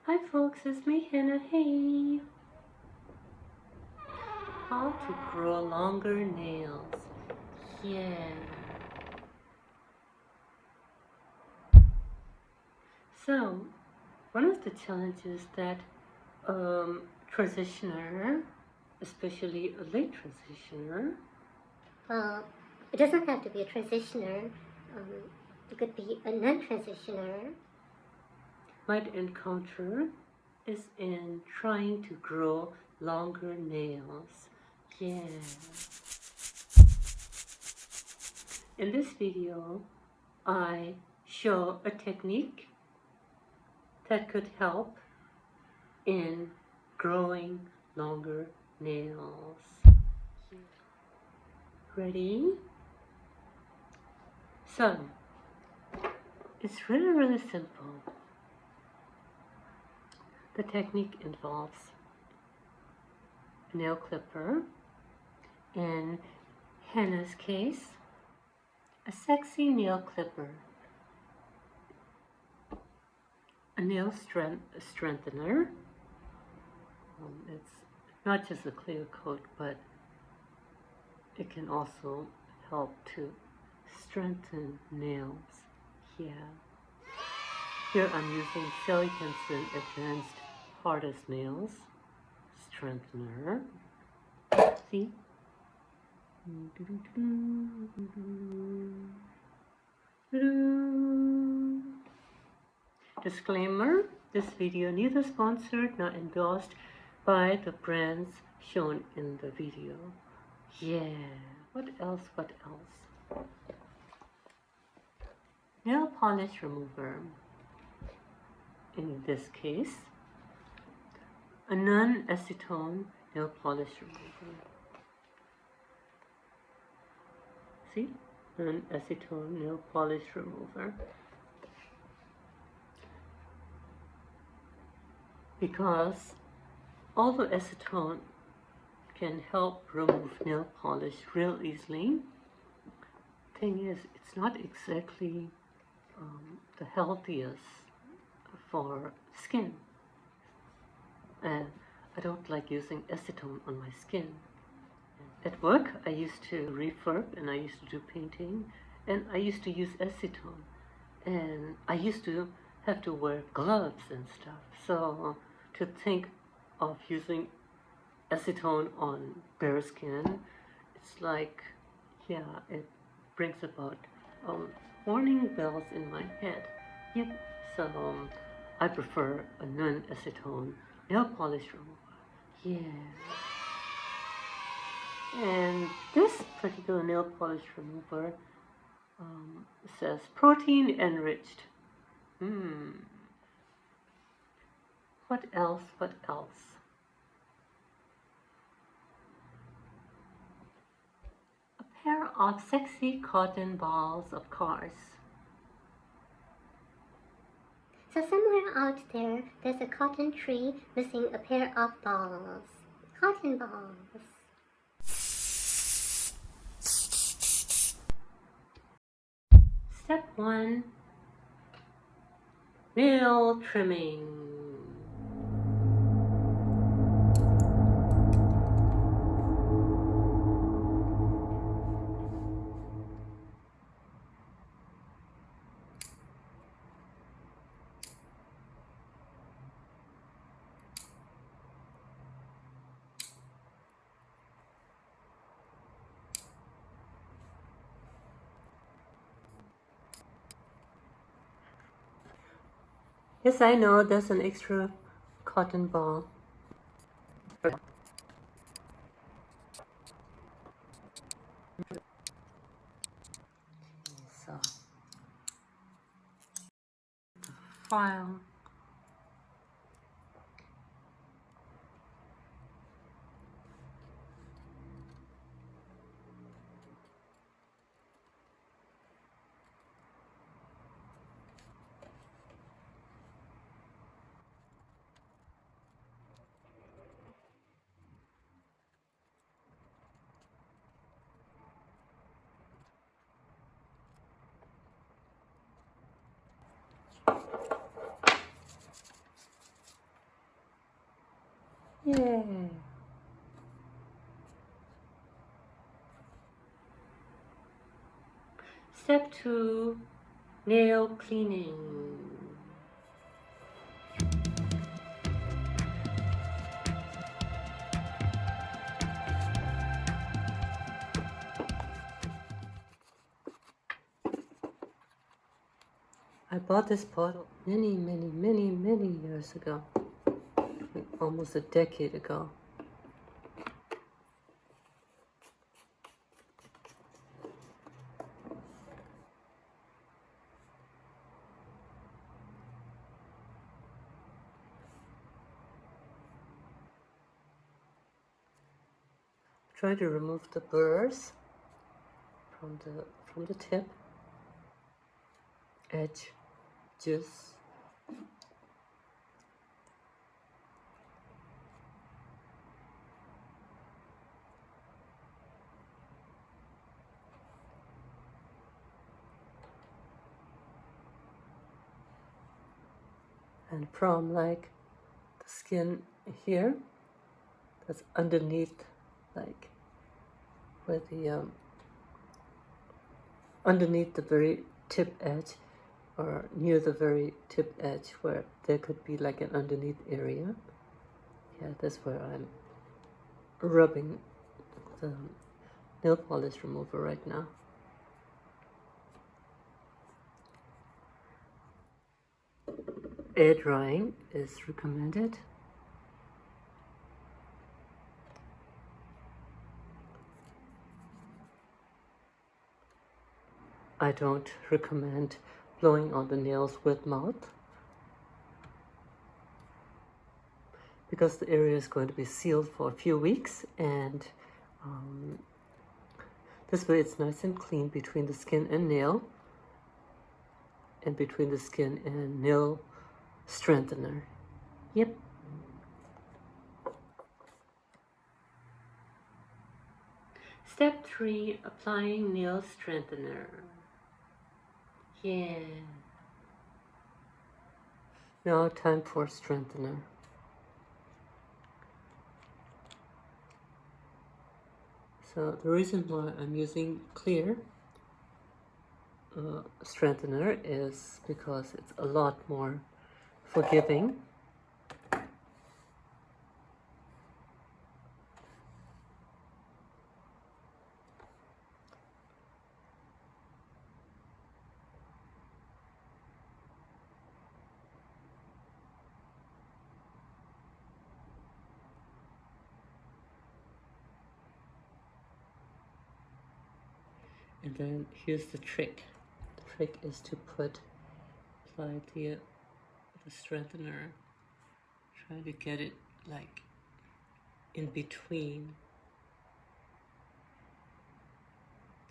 Hi folks, it's me Henna. Hey! How to grow longer nails. Yeah. So, one of the challenges that transitioner, especially a late transitioner. Well, it doesn't have to be a transitioner. It could be a non-transitioner. Might encounter is in trying to grow longer nails. Yeah. In this video, I show a technique that could help in growing longer nails. Ready? So, it's really simple. The technique involves a nail clipper, in Henna's case, a sexy nail clipper, a nail strengthener. It's not just a clear coat, but it can also help to strengthen nails. Yeah. Here I'm using Sally Hansen Advanced Hardest Nails Strengthener. See? Disclaimer, this video neither sponsored nor endorsed by the brands shown in the video. Yeah, what else? Nail polish remover. In this case, a non-acetone nail polish remover. See? Non-acetone nail polish remover. Because although acetone can help remove nail polish real easily, thing is, it's not exactly the healthiest for skin. And I don't like using acetone on my skin. At work, I used to refurb and I used to do painting, and I used to use acetone, and I used to have to wear gloves and stuff. So to think of using acetone on bare skin, it's like, yeah, it brings about warning bells in my head. Yep. So I prefer a non-acetone nail polish remover. Yeah. And this particular nail polish remover says protein enriched. What else? A pair of sexy cotton balls, of course. So somewhere out there, there's a cotton tree missing a pair of balls. Cotton balls. Step 1, nail trimming. Yes, I know there's an extra cotton ball. So, file. Yay! Step 2, nail cleaning. I bought this bottle many years ago, like almost a decade ago. Try to remove the burrs from the tip, edge, just and from like the skin here, that's underneath, like where the underneath the very tip edge, or near the very tip edge, where there could be like an underneath area. Yeah, that's where I'm rubbing the nail polish remover right now. Air drying is recommended. I don't recommend blowing on the nails with mouth, because the area is going to be sealed for a few weeks, and this way it's nice and clean between the skin and nail, and between the skin and nail strengthener. Yep. Step 3, applying nail strengthener. Yeah. Now time for strengthener. So the reason why I'm using clear strengthener is because it's a lot more forgiving. And then here's the trick. The trick is to apply the strengthener, try to get it like in between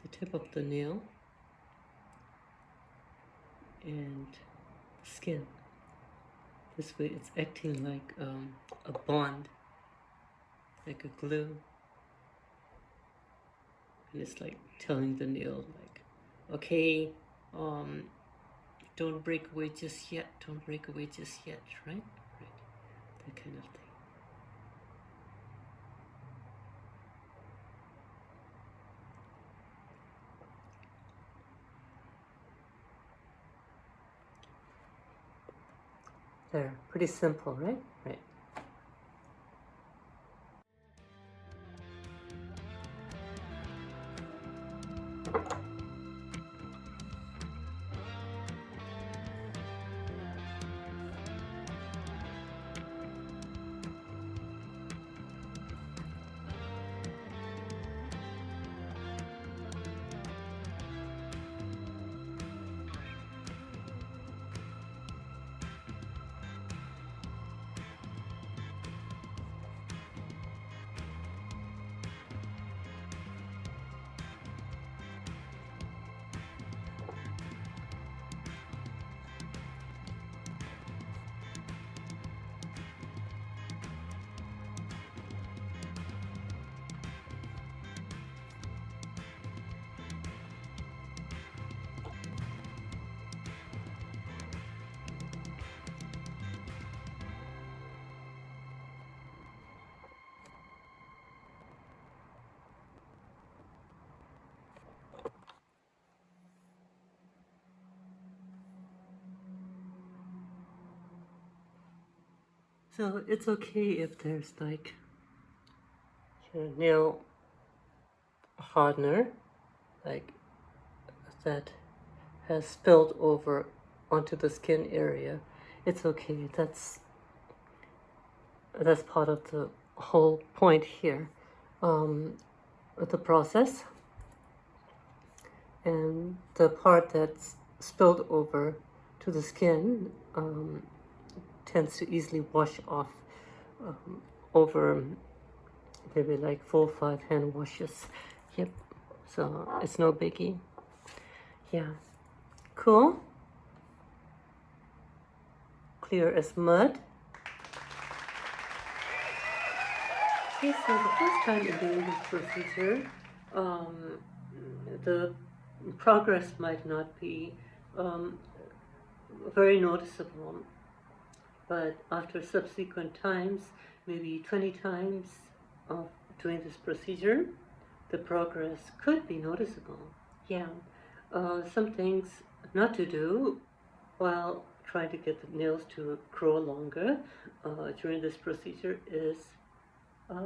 the tip of the nail and the skin. This way it's acting like a bond, like a glue. And it's like telling the nail, like, okay, don't break away just yet, don't break away just yet, right? Right, that kind of thing. There, pretty simple, right? Right. So it's okay if there's like your nail hardener, like that has spilled over onto the skin area. It's okay. That's part of the whole point here, with the process. And the part that's spilled over to the skin tends to easily wash off over maybe like 4 or 5 hand washes. Yep. So it's no biggie. Yeah. Cool. Clear as mud. Okay, so the first time in doing this procedure, the progress might not be very noticeable, but after subsequent times, maybe 20 times of doing this procedure, the progress could be noticeable. Yeah. Some things not to do while trying to get the nails to grow longer during this procedure is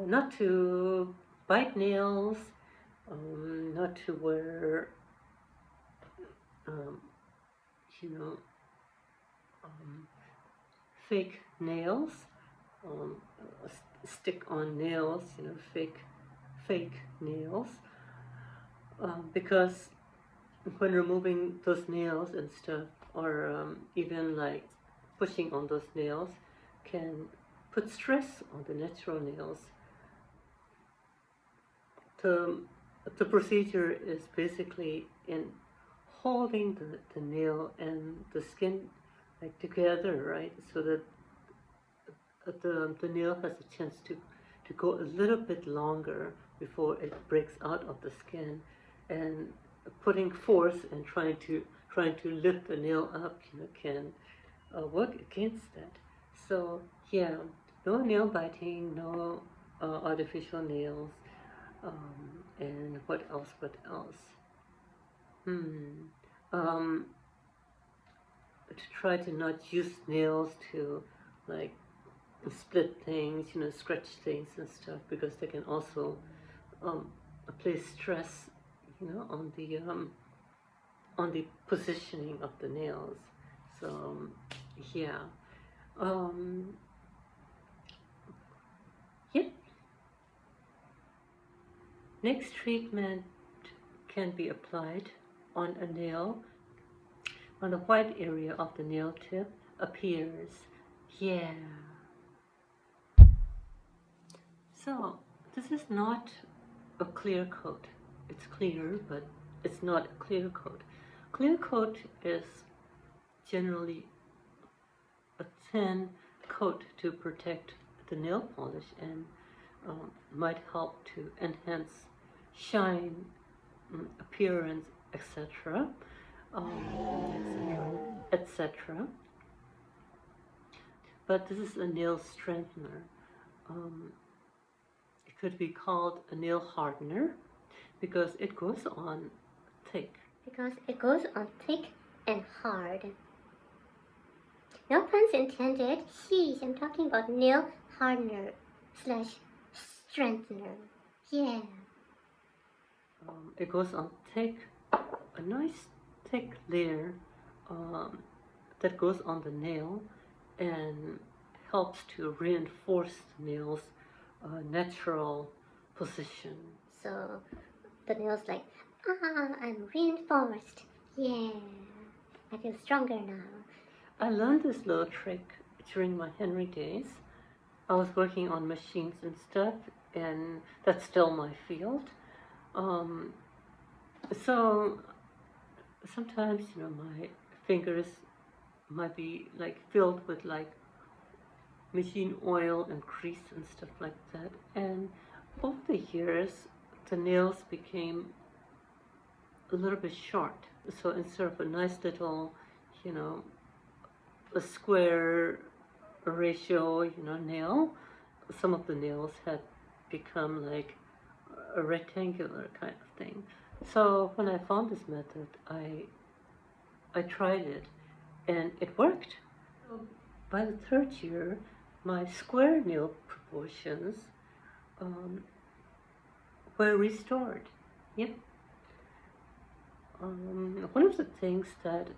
not to bite nails, not to wear, you know, fake nails, stick-on nails, you know, fake nails, because when removing those nails and stuff, or even like pushing on those nails, can put stress on the natural nails. The procedure is basically in holding the nail and the skin like together, right? So that the nail has a chance to go a little bit longer before it breaks out of the skin, and putting force and trying to lift the nail up, you know, can work against that. So yeah, no nail biting, no artificial nails, and what else? To try to not use nails to like split things, you know, scratch things and stuff, because they can also place stress, you know, on the positioning of the nails. So yeah. Yep. Next treatment can be applied on a nail when the white area of the nail tip appears. Yeah. So this is not a clear coat. It's clear, but it's not a clear coat. Clear coat is generally a thin coat to protect the nail polish and might help to enhance shine, appearance, etc., etc. But this is a nail strengthener. It could be called a nail hardener because it goes on thick. Because it goes on thick and hard. No puns intended. Sheesh, I'm talking about nail hardener / strengthener. Yeah. It goes on thick, a nice thick layer that goes on the nail and helps to reinforce the nail's natural position. So the nail's like, I'm reinforced. Yeah, I feel stronger now. I learned this little trick during my Henry days. I was working on machines and stuff, and that's still my field. So sometimes, you know, my fingers might be like filled with like machine oil and grease and stuff like that. And over the years, the nails became a little bit short. So instead of a nice little, you know, a square ratio, you know, nail, some of the nails had become like a rectangular kind of thing. So when I found this method, I tried it, and it worked. By the third year, my square nail proportions were restored. Yep. One of the things that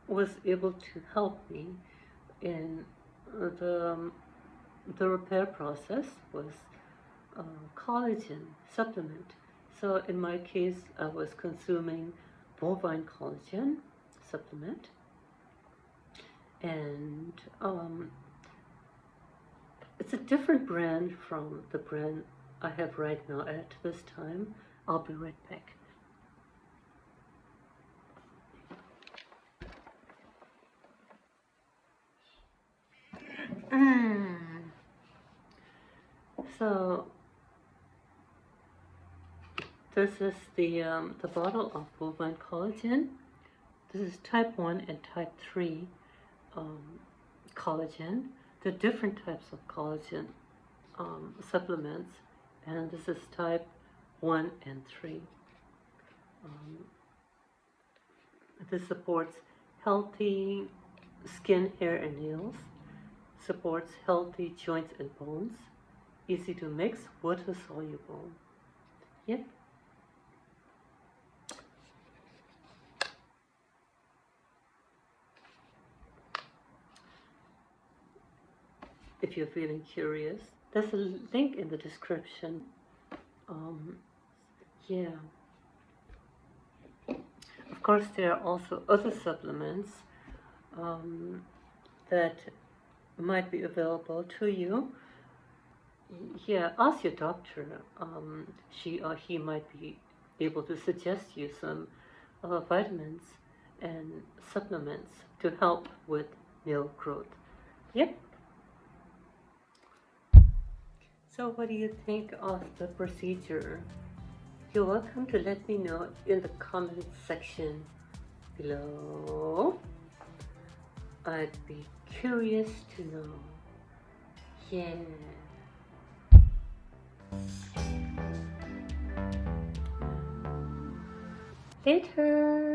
was able to help me in the repair process was collagen supplement. So in my case, I was consuming bovine collagen supplement, and it's a different brand from the brand I have right now at this time. I'll be right back. So this is the bottle of bovine collagen. This is type 1 and type 3 collagen. There are different types of collagen supplements, and this is type 1 and 3. This supports healthy skin, hair, and nails, supports healthy joints and bones, easy to mix, water soluble. Yep. If you're feeling curious, there's a link in the description. Yeah. Of course, there are also other supplements that might be available to you. Yeah, ask your doctor. She or he might be able to suggest you some vitamins and supplements to help with nail growth. Yep. So what do you think of the procedure? You're welcome to let me know in the comment section below. I'd be curious to know. Yeah. Later.